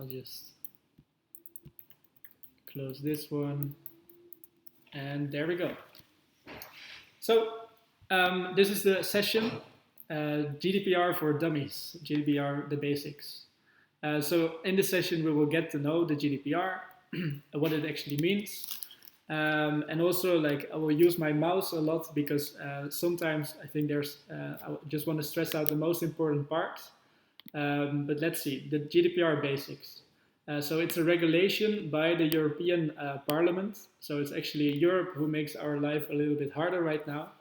I'll just close this one. And there we go. So this is the session, GDPR for Dummies, GDPR, the basics. So in this session, we will get to know the GDPR, what it actually means. And also, like, I will use my mouse a lot because sometimes I think I just want to stress out the most important parts. But let's see, the GDPR basics. So it's a regulation by the European Parliament. So it's actually Europe who makes our life a little bit harder right now.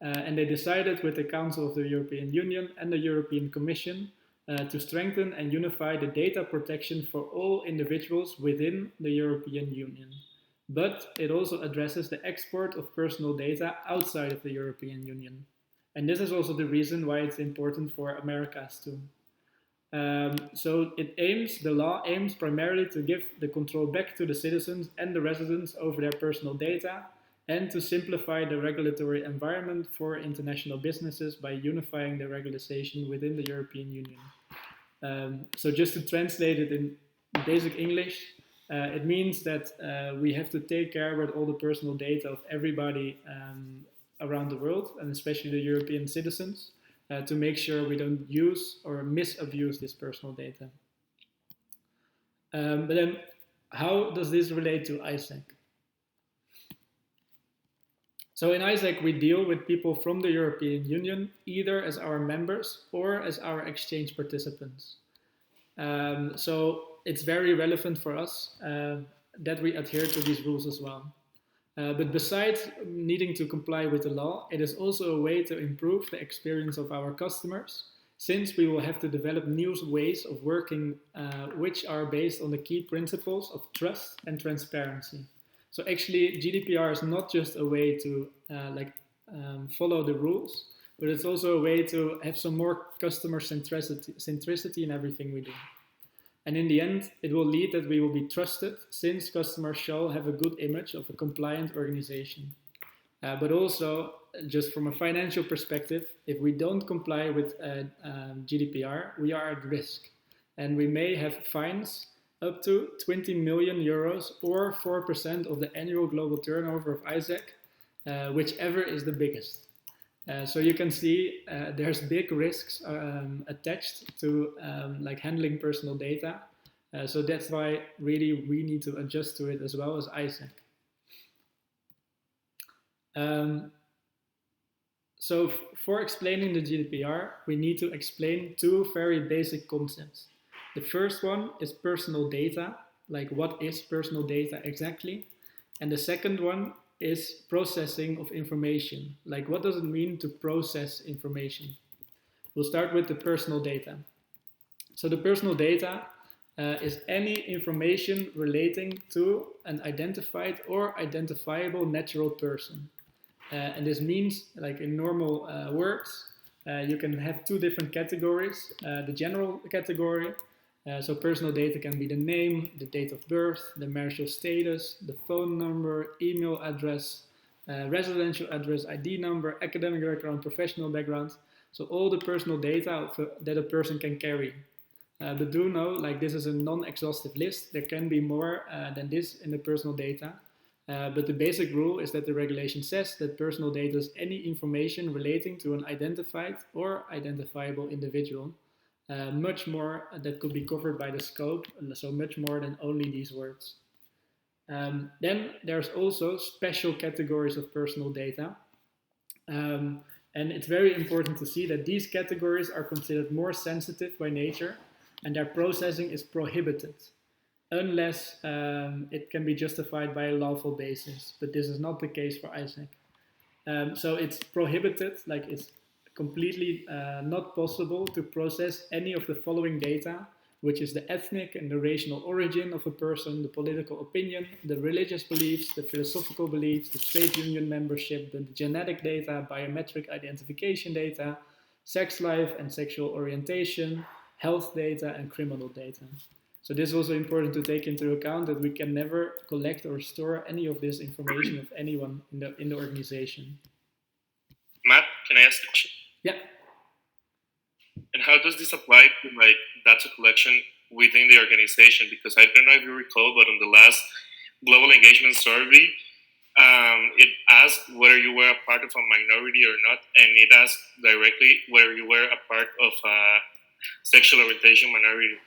And they decided with the Council of the European Union and the European Commission to strengthen and unify the data protection for all individuals within the European Union. But it also addresses the export of personal data outside of the European Union. And this is also the reason why it's important for Americas too. So the law aims primarily to give the control back to the citizens and the residents over their personal data and to simplify the regulatory environment for international businesses by unifying the regulation within the European Union. So just to translate it in basic English, it means that we have to take care with all the personal data of everybody around the world, and especially the European citizens, to make sure we don't use or misabuse this personal data. But then, how does this relate to ISAC? So in ISAC, we deal with people from the European Union, either as our members or as our exchange participants. So it's very relevant for us that we adhere to these rules as well. But besides needing to comply with the law, it is also a way to improve the experience of our customers, since we will have to develop new ways of working which are based on the key principles of trust and transparency. So actually, GDPR is not just a way to follow the rules, but it's also a way to have some more customer centricity in everything we do. And in the end, it will lead that we will be trusted, since customers shall have a good image of a compliant organization. But also, just from a financial perspective, if we don't comply with GDPR, we are at risk. And we may have fines up to 20 million euros or 4% of the annual global turnover of ISAC, whichever is the biggest. So you can see there's big risks attached to handling personal data. So that's why really we need to adjust to it as well as ISAC. So for explaining the GDPR, we need to explain two very basic concepts. The first one is personal data, like what is personal data exactly? And the second one is processing of information, like what does it mean to process information? We'll start with the personal data. So the personal data is any information relating to an identified or identifiable natural person. And this means, like in normal words, you can have two different categories. The general category, so personal data can be the name, the date of birth, the marital status, the phone number, email address, residential address, ID number, academic background, professional background. So all the personal data that a person can carry. But do know, like this is a non-exhaustive list. There can be more than this in the personal data. But the basic rule is that the regulation says that personal data is any information relating to an identified or identifiable individual. Much more that could be covered by the scope, so much more than only these words. Then there's also special categories of personal data. And it's very important to see that these categories are considered more sensitive by nature and their processing is prohibited unless it can be justified by a lawful basis. But this is not the case for ISAC. So it's prohibited, like it's completely not possible to process any of the following data, which is the ethnic and the racial origin of a person, the political opinion, the religious beliefs, the philosophical beliefs, the trade union membership, the genetic data, biometric identification data, sex life and sexual orientation, health data, and criminal data. So this is also important to take into account that we can never collect or store any of this information of anyone in the organization. Matt, can I ask a question? Yeah. And how does this apply to like data collection within the organization, because I don't know if you recall, but on the last global engagement survey, it asked whether you were a part of a minority or not, and it asked directly whether you were a part of a sexual orientation minority.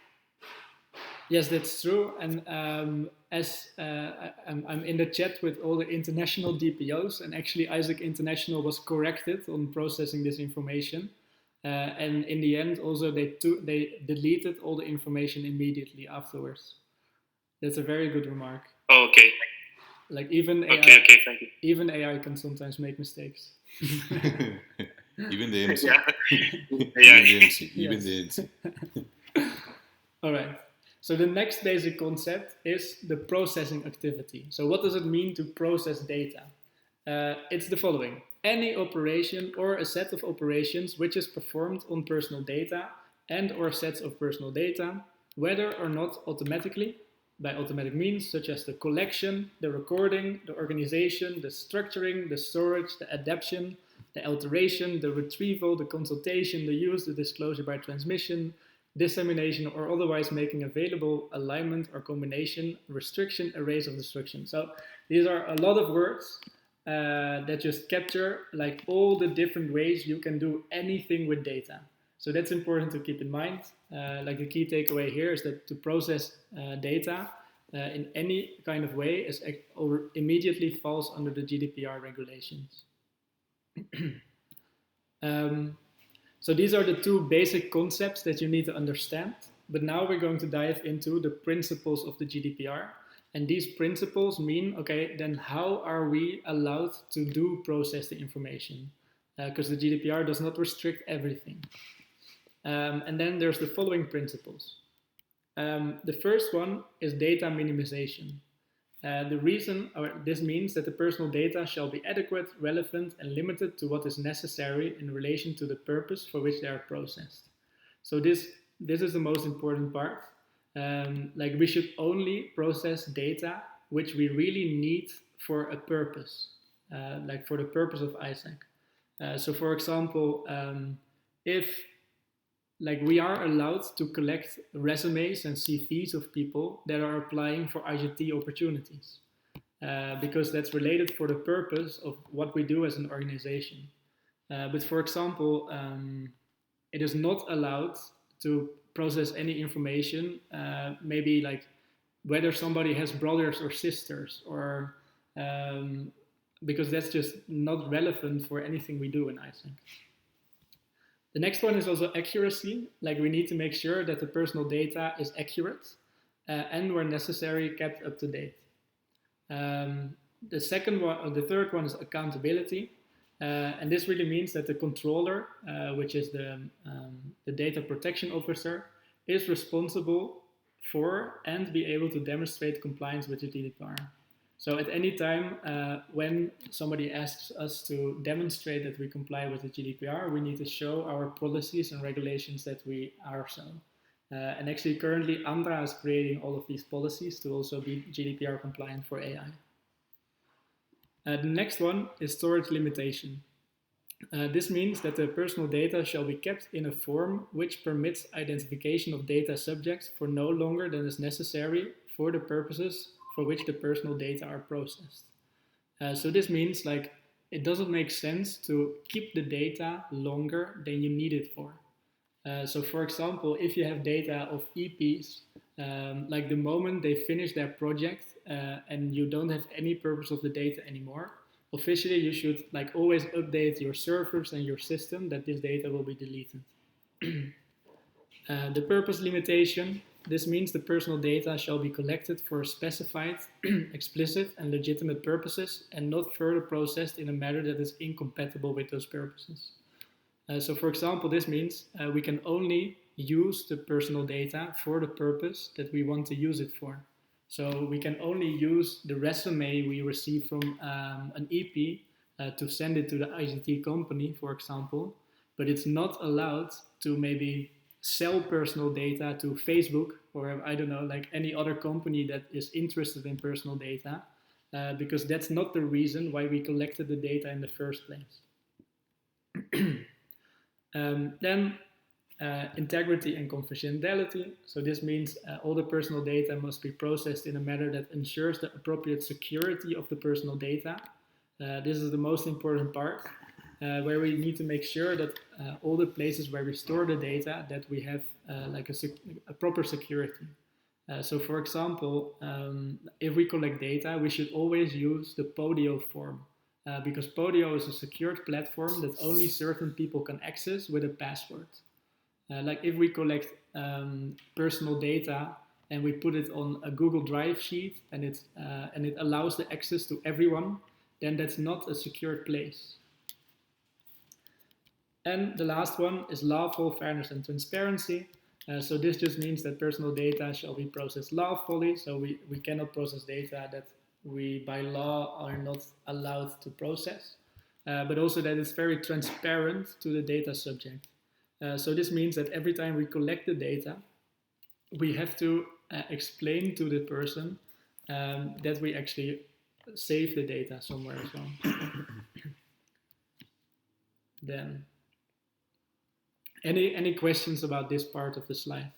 Yes, that's true. And I'm in the chat with all the international DPOs, and actually Isaac International was corrected on processing this information. And in the end, also they deleted all the information immediately afterwards. That's a very good remark. Oh, okay. Like even AI, okay, thank you. Even AI can sometimes make mistakes. Even the MC. Even the MC. All right. So the next basic concept is the processing activity. So what does it mean to process data? It's the following. Any operation or a set of operations which is performed on personal data and or sets of personal data, whether or not automatically, by automatic means such as the collection, the recording, the organization, the structuring, the storage, the adaptation, the alteration, the retrieval, the consultation, the use, the disclosure by transmission, dissemination, or otherwise making available, alignment or combination, restriction, erase of destruction. So these are a lot of words that just capture like all the different ways you can do anything with data. So that's important to keep in mind. Like the key takeaway here is that to process data in any kind of way is or immediately falls under the GDPR regulations. So these are the two basic concepts that you need to understand. But now we're going to dive into the principles of the GDPR. And these principles mean, okay, then how are we allowed to process the information? Because the GDPR does not restrict everything. And then there's the following principles. The first one is data minimization. The reason, or this means that the personal data shall be adequate, relevant, and limited to what is necessary in relation to the purpose for which they are processed. So this is the most important part. Like we should only process data which we really need for a purpose, like for the purpose of Isaac. So for example, if like we are allowed to collect resumes and CVs of people that are applying for IGT opportunities, because that's related for the purpose of what we do as an organization. But for example, it is not allowed to process any information, maybe like whether somebody has brothers or sisters, or because that's just not relevant for anything we do in Isaac. The next one is also accuracy. Like we need to make sure that the personal data is accurate and where necessary kept up to date. The third one is accountability. And this really means that the controller, which is the data protection officer, is responsible for and be able to demonstrate compliance with the GDPR. So at any time when somebody asks us to demonstrate that we comply with the GDPR, we need to show our policies and regulations that we are so. And actually currently Andra is creating all of these policies to also be GDPR compliant for AI. The next one is storage limitation. This means that the personal data shall be kept in a form which permits identification of data subjects for no longer than is necessary for the purposes for which the personal data are processed. So this means like it doesn't make sense to keep the data longer than you need it for. So for example, if you have data of EPs, like the moment they finish their project and you don't have any purpose of the data anymore, officially you should like always update your servers and your system that this data will be deleted. The purpose limitation. This means the personal data shall be collected for specified, explicit, and legitimate purposes and not further processed in a manner that is incompatible with those purposes. So for example, this means we can only use the personal data for the purpose that we want to use it for. So we can only use the resume we receive from an EP to send it to the IGT company, for example, but it's not allowed to maybe sell personal data to Facebook or I don't know, like any other company that is interested in personal data, because that's not the reason why we collected the data in the first place. Then integrity and confidentiality. So this means all the personal data must be processed in a manner that ensures the appropriate security of the personal data. This is the most important part, where we need to make sure that all the places where we store the data, that we have like a proper security. So for example, if we collect data, we should always use the Podio form, because Podio is a secured platform that only certain people can access with a password. Like if we collect personal data and we put it on a Google Drive sheet and it allows the access to everyone, then that's not a secured place. And the last one is lawful fairness and transparency. So this just means that personal data shall be processed lawfully. So we cannot process data that we by law are not allowed to process, but also that it's very transparent to the data subject. So this means that every time we collect the data, we have to explain to the person that we actually save the data somewhere as well. Then, any questions about this part of the slide?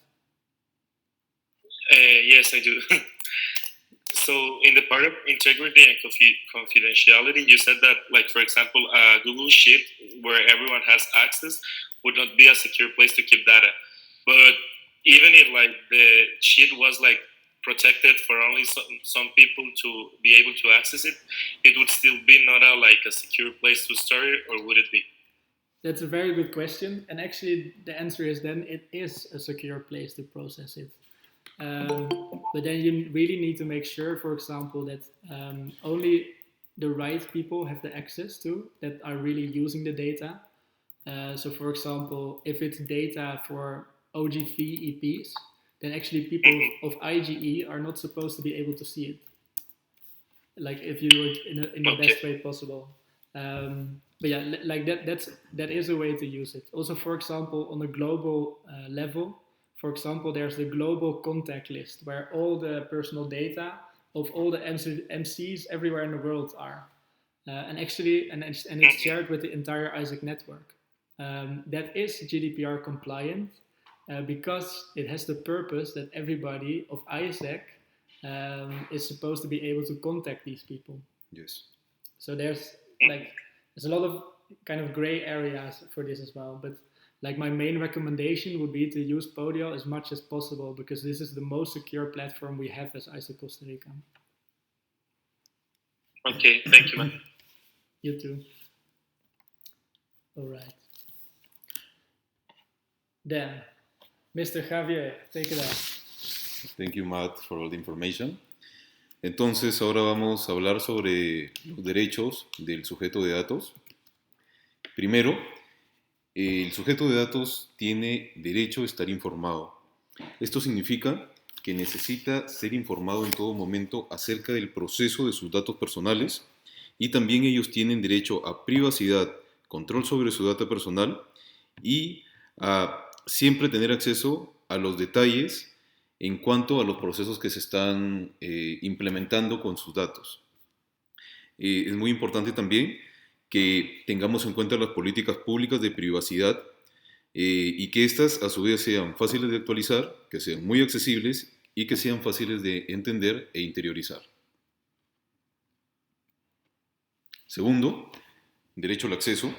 Yes, I do. So in the part of integrity and confidentiality, you said that, like, for example, Google Sheet, where everyone has access, would not be a secure place to keep data. But even if like the sheet was like protected for only some people to be able to access it, it would still be not a secure place to store it, or would it be? That's a very good question. And actually the answer is then it is a secure place to process it. But then you really need to make sure, for example, that only the right people have the access to that are really using the data. So for example, if it's data for OGV EPs, then actually people of IGE are not supposed to be able to see it. Like if you would in the best way possible. But yeah, like that is a way to use it. Also, for example, on a global level, for example, there's the global contact list where all the personal data of all the MCs everywhere in the world are. And it's shared with the entire ISAC network. That is GDPR compliant because it has the purpose that everybody of ISAC is supposed to be able to contact these people. Yes. So there's a lot of kind of gray areas for this as well. But like my main recommendation would be to use Podio as much as possible because this is the most secure platform we have as ISAC Costa Rica. Okay, thank you, man. You too. All right. Then, Mr. Javier, take it out. Thank you, Matt, for all the information. Entonces, ahora vamos a hablar sobre los derechos del sujeto de datos. Primero, el sujeto de datos tiene derecho a estar informado. Esto significa que necesita ser informado en todo momento acerca del proceso de sus datos personales y también ellos tienen derecho a privacidad, control sobre su data personal y a siempre tener acceso a los detalles en cuanto a los procesos que se están implementando con sus datos. Es muy importante también que tengamos en cuenta las políticas públicas de privacidad y que éstas a su vez sean fáciles de actualizar, que sean muy accesibles y que sean fáciles de entender e interiorizar. Segundo, derecho al acceso.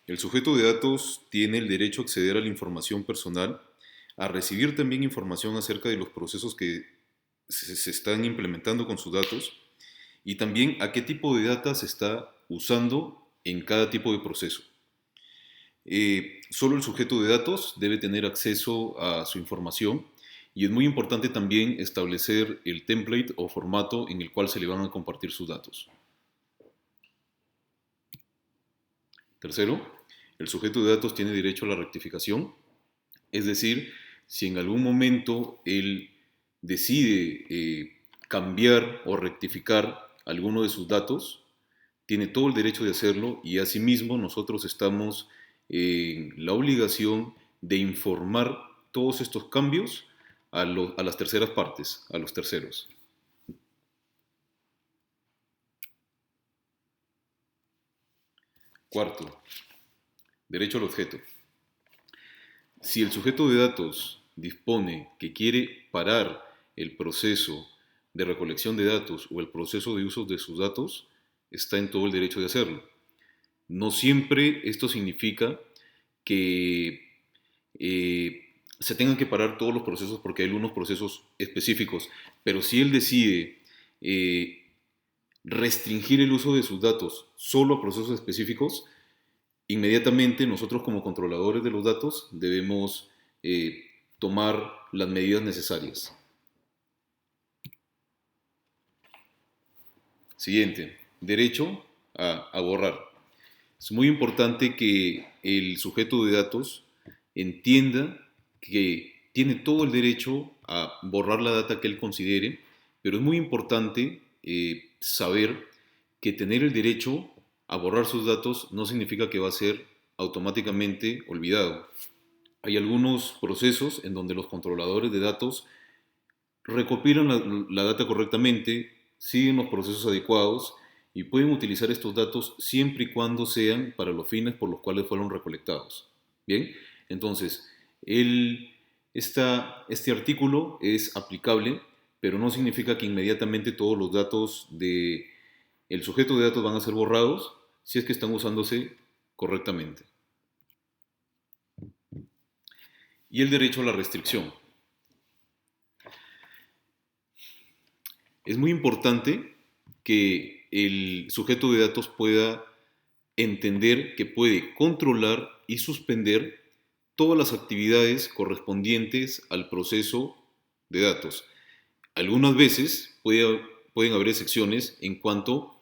El sujeto de datos tiene el derecho a acceder a la información personal, a recibir también información acerca de los procesos que se están implementando con sus datos y también a qué tipo de data se está usando en cada tipo de proceso. Solo el sujeto de datos debe tener acceso a su información y es muy importante también establecer el template o formato en el cual se le van a compartir sus datos. Tercero, el sujeto de datos tiene derecho a la rectificación, es decir, si en algún momento él decide cambiar o rectificar alguno de sus datos, tiene todo el derecho de hacerlo y asimismo nosotros estamos en la obligación de informar todos estos cambios a las terceras partes, a los terceros. Cuarto, derecho al objeto. Si el sujeto de datos dispone que quiere parar el proceso de recolección de datos o el proceso de uso de sus datos, está en todo el derecho de hacerlo. No siempre esto significa que se tengan que parar todos los procesos porque hay algunos procesos específicos, pero si él decide restringir el uso de sus datos solo a procesos específicos, inmediatamente nosotros como controladores de los datos debemos tomar las medidas necesarias. Siguiente, derecho a borrar. Es muy importante que el sujeto de datos entienda que tiene todo el derecho a borrar la data que él considere, pero es muy importante saber que tener el derecho a borrar sus datos no significa que va a ser automáticamente olvidado. Hay algunos procesos en donde los controladores de datos recopilan la data correctamente, siguen los procesos adecuados y pueden utilizar estos datos siempre y cuando sean para los fines por los cuales fueron recolectados. Bien, entonces, este artículo es aplicable, pero no significa que inmediatamente todos los datos del sujeto de datos van a ser borrados si es que están usándose correctamente. Y el derecho a la restricción. Es muy importante que el sujeto de datos pueda entender que puede controlar y suspender todas las actividades correspondientes al proceso de datos. Algunas veces pueden haber excepciones en cuanto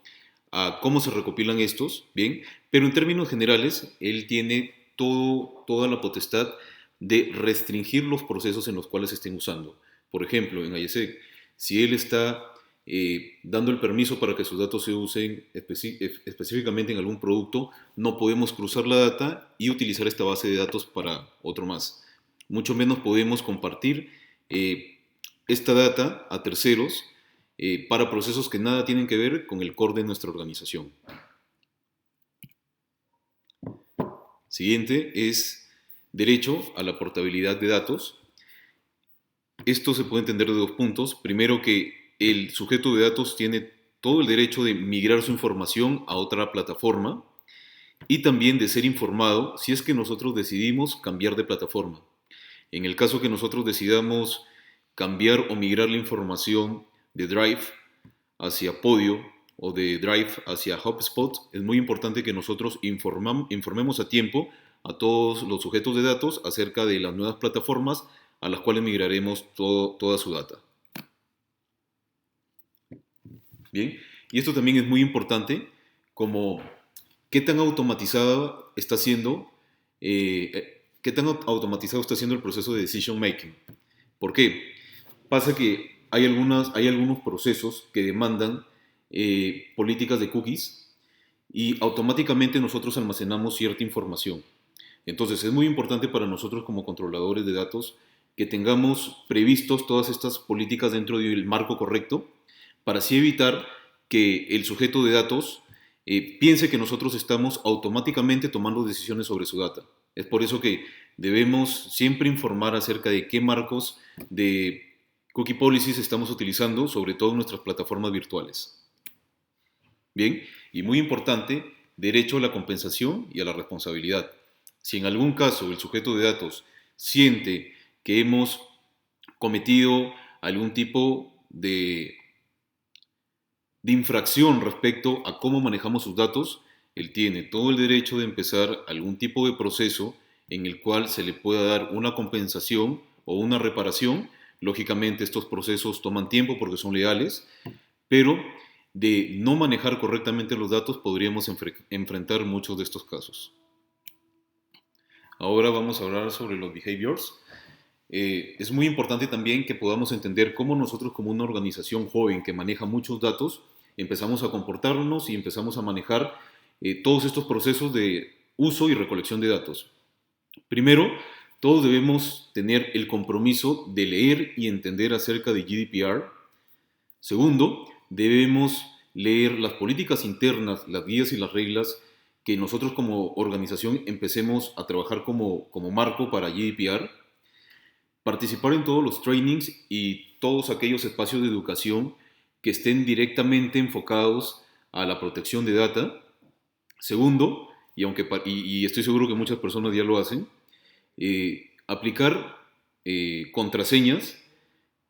a cómo se recopilan estos, ¿bien? Pero en términos generales, él tiene toda la potestad de restringir los procesos en los cuales se estén usando. Por ejemplo, en ISEC, si él está dando el permiso para que sus datos se usen específicamente en algún producto, no podemos cruzar la data y utilizar esta base de datos para otro más. Mucho menos podemos compartir esta data a terceros para procesos que nada tienen que ver con el core de nuestra organización. Siguiente es derecho a la portabilidad de datos. Esto se puede entender de dos puntos. Primero, que el sujeto de datos tiene todo el derecho de migrar su información a otra plataforma y también de ser informado si es que nosotros decidimos cambiar de plataforma. En el caso que nosotros decidamos cambiar o migrar la información de Drive hacia Podio o de Drive hacia HubSpot, es muy importante que nosotros informemos a tiempo a todos los sujetos de datos acerca de las nuevas plataformas a las cuales migraremos toda su data. Bien, y esto también es muy importante, como qué tan automatizado está siendo el proceso de decision making. ¿Por qué? Pasa que hay algunos procesos que demandan políticas de cookies y automáticamente nosotros almacenamos cierta información. Entonces es muy importante para nosotros como controladores de datos que tengamos previstos todas estas políticas dentro del marco correcto para así evitar que el sujeto de datos piense que nosotros estamos automáticamente tomando decisiones sobre su data. Es por eso que debemos siempre informar acerca de qué marcos de cookie policies estamos utilizando, sobre todo en nuestras plataformas virtuales. Bien, y muy importante, derecho a la compensación y a la responsabilidad. Si en algún caso el sujeto de datos siente que hemos cometido algún tipo de infracción respecto a cómo manejamos sus datos, él tiene todo el derecho de empezar algún tipo de proceso en el cual se le pueda dar una compensación o una reparación. Lógicamente estos procesos toman tiempo porque son legales, pero de no manejar correctamente los datos podríamos enfrentar muchos de estos casos. Ahora vamos a hablar sobre los behaviors. Es muy importante también que podamos entender cómo nosotros como una organización joven que maneja muchos datos empezamos a comportarnos y empezamos a manejar todos estos procesos de uso y recolección de datos. Primero, todos debemos tener el compromiso de leer y entender acerca de GDPR. Segundo, debemos leer las políticas internas, las guías y las reglas que nosotros como organización empecemos a trabajar como marco para GDPR, participar en todos los trainings y todos aquellos espacios de educación que estén directamente enfocados a la protección de data. Segundo, y estoy seguro que muchas personas ya lo hacen, aplicar contraseñas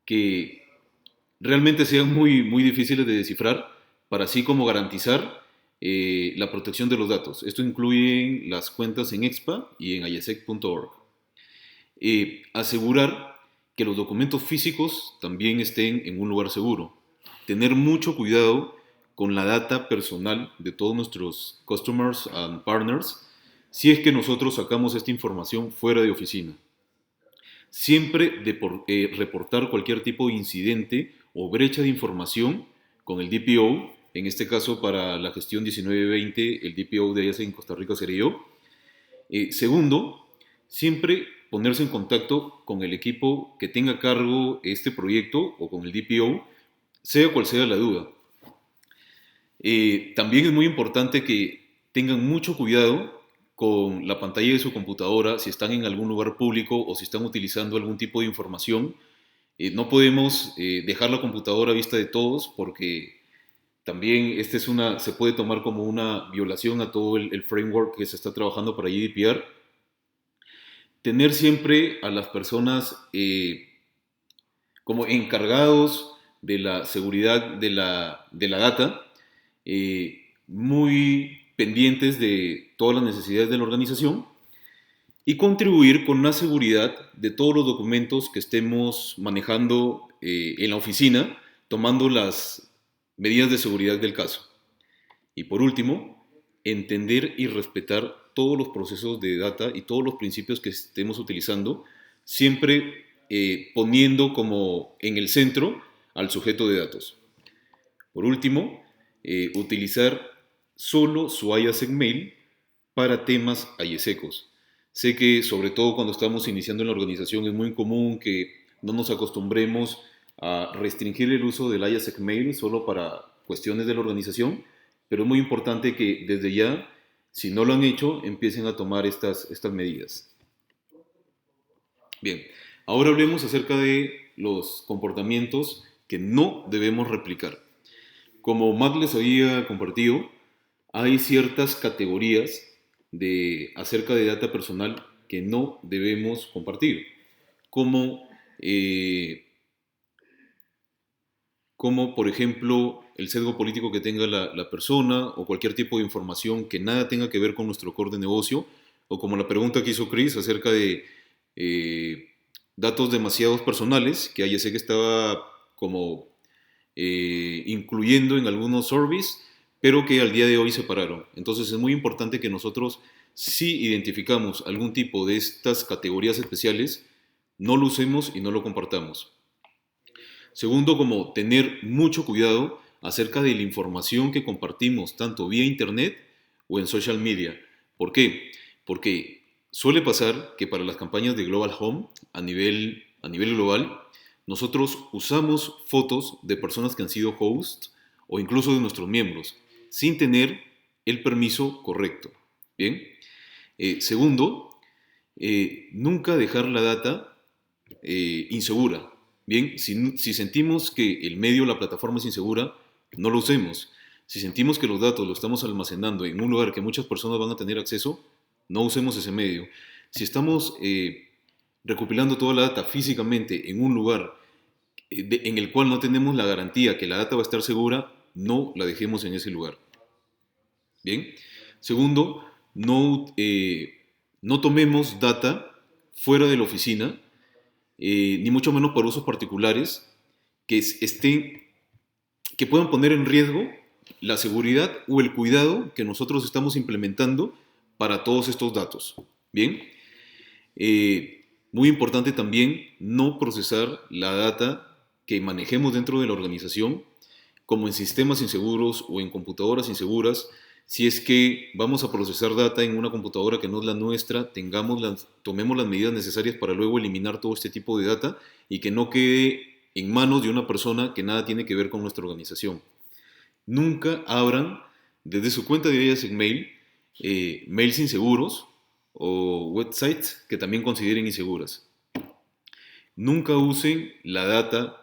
que realmente sean muy difíciles de descifrar para así como garantizar la protección de los datos. Esto incluye las cuentas en expa y en ISEC.org. Asegurar que los documentos físicos también estén en un lugar seguro. Tener mucho cuidado con la data personal de todos nuestros customers and partners si es que nosotros sacamos esta información fuera de oficina. Siempre reportar cualquier tipo de incidente o brecha de información con el DPO, en este caso para la gestión 1920, el DPO de IASEC en Costa Rica sería yo. Segundo, siempre ponerse en contacto con el equipo que tenga a cargo este proyecto o con el DPO, sea cual sea la duda. También es muy importante que tengan mucho cuidado con la pantalla de su computadora si están en algún lugar público o si están utilizando algún tipo de información. No podemos dejar la computadora a vista de todos porque también se puede tomar como una violación a todo el framework que se está trabajando para GDPR. Tener siempre a las personas como encargados de la seguridad de la data, muy pendientes de todas las necesidades de la organización y contribuir con la seguridad de todos los documentos que estemos manejando en la oficina, tomando las medidas de seguridad del caso. Y por último, entender y respetar todos los procesos de data y todos los principios que estemos utilizando, siempre poniendo como en el centro al sujeto de datos. Por último, utilizar solo su IASEC mail para temas IASECos. Sé que sobre todo cuando estamos iniciando en la organización es muy común que no nos acostumbremos a restringir el uso del IASEC mail solo para cuestiones de la organización, pero es muy importante que desde ya, si no lo han hecho, empiecen a tomar estas medidas. Bien, ahora hablemos acerca de los comportamientos que no debemos replicar. Como Matt les había compartido, hay ciertas categorías acerca de data personal que no debemos compartir, como por ejemplo el sesgo político que tenga la persona o cualquier tipo de información que nada tenga que ver con nuestro core de negocio, o como la pregunta que hizo Chris acerca de datos demasiados personales que ya sé que estaba como incluyendo en algunos surveys, pero que al día de hoy se pararon. Entonces es muy importante que nosotros, si identificamos algún tipo de estas categorías especiales, no lo usemos y no lo compartamos. Segundo, como tener mucho cuidado acerca de la información que compartimos tanto vía internet o en social media. ¿Por qué? Porque suele pasar que para las campañas de Global Home a nivel global, nosotros usamos fotos de personas que han sido hosts o incluso de nuestros miembros sin tener el permiso correcto. Bien. Segundo, nunca dejar la data insegura. Bien, si sentimos que el medio, la plataforma es insegura, no lo usemos. Si sentimos que los datos los estamos almacenando en un lugar que muchas personas van a tener acceso, no usemos ese medio. Si estamos recopilando toda la data físicamente en un lugar en el cual no tenemos la garantía que la data va a estar segura, no la dejemos en ese lugar. Bien. Segundo, no tomemos data fuera de la oficina, ni mucho menos para usos particulares que puedan poner en riesgo la seguridad o el cuidado que nosotros estamos implementando para todos estos datos. Bien. Muy importante también no procesar la data que manejemos dentro de la organización, como en sistemas inseguros o en computadoras inseguras. Si es que vamos a procesar data en una computadora que no es la nuestra, tomemos las medidas necesarias para luego eliminar todo este tipo de data y que no quede en manos de una persona que nada tiene que ver con nuestra organización. Nunca abran desde su cuenta de IASEC Mail mails inseguros o websites que también consideren inseguras. Nunca usen la data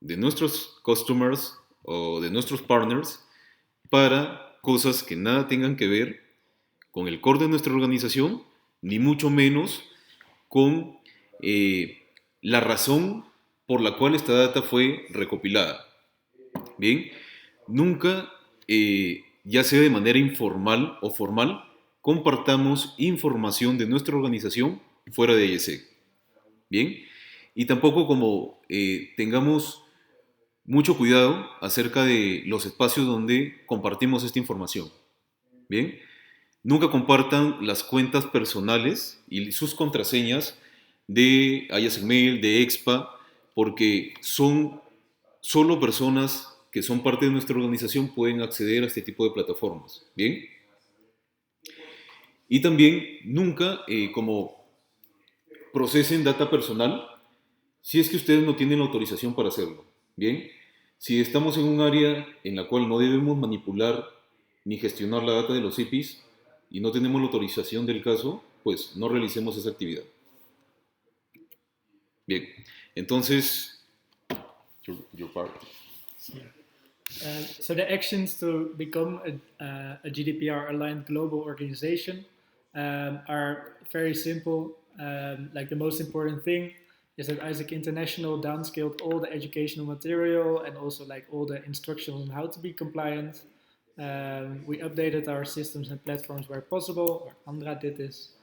de nuestros customers o de nuestros partners para cosas que nada tengan que ver con el core de nuestra organización, ni mucho menos con la razón por la cual esta data fue recopilada. Bien, nunca, ya sea de manera informal o formal, compartamos información de nuestra organización fuera de IESEC. Bien, y tampoco como tengamos mucho cuidado acerca de los espacios donde compartimos esta información. Bien, nunca compartan las cuentas personales y sus contraseñas de IASEC Mail, de EXPA, porque son solo personas que son parte de nuestra organización pueden acceder a este tipo de plataformas. Bien, y también nunca como procesen data personal si es que ustedes no tienen la autorización para hacerlo. Bien, si estamos en un área en la cual no debemos manipular ni gestionar la data de los IPs y no tenemos la autorización del caso, pues no realicemos esa actividad. Bien, entonces, your part. So the actions to become a GDPR-aligned global organization are very simple. Like the most important thing is that ISAC International downscaled all the educational material and also like all the instructions on how to be compliant. We updated our systems and platforms where possible, or Andra did this.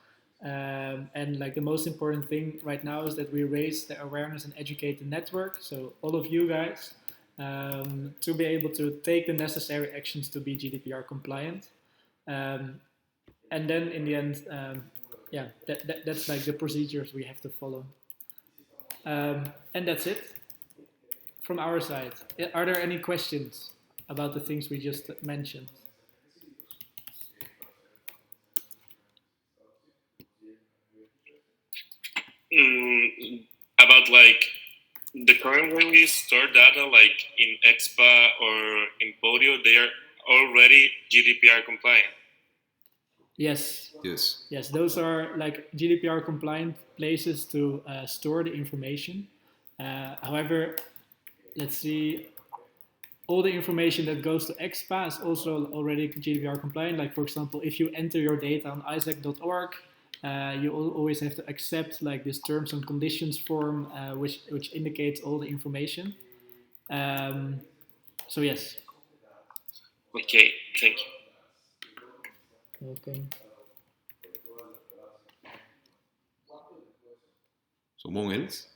And like the most important thing right now is that we raise the awareness and educate the network. So all of you guys to be able to take the necessary actions to be GDPR compliant. And then in the end, yeah, that's like the procedures we have to follow. And that's it from our side. Are there any questions about the things we just mentioned? About like the current way we store data, like in EXPA or in Podio, they are already GDPR compliant. Yes. Yes. Yes, those are like GDPR compliant places to store the information. However, let's see, all the information that goes to EXPA is also already GDPR compliant. Like for example, if you enter your data on isac.org, you always have to accept like this terms and conditions form, which indicates all the information. So yes. Okay, thank you. Okay. Someone else?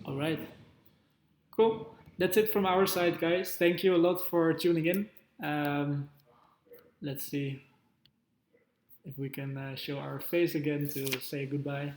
All right. Cool. That's it from our side, guys. Thank you a lot for tuning in. Let's see if we can show our face again to say goodbye.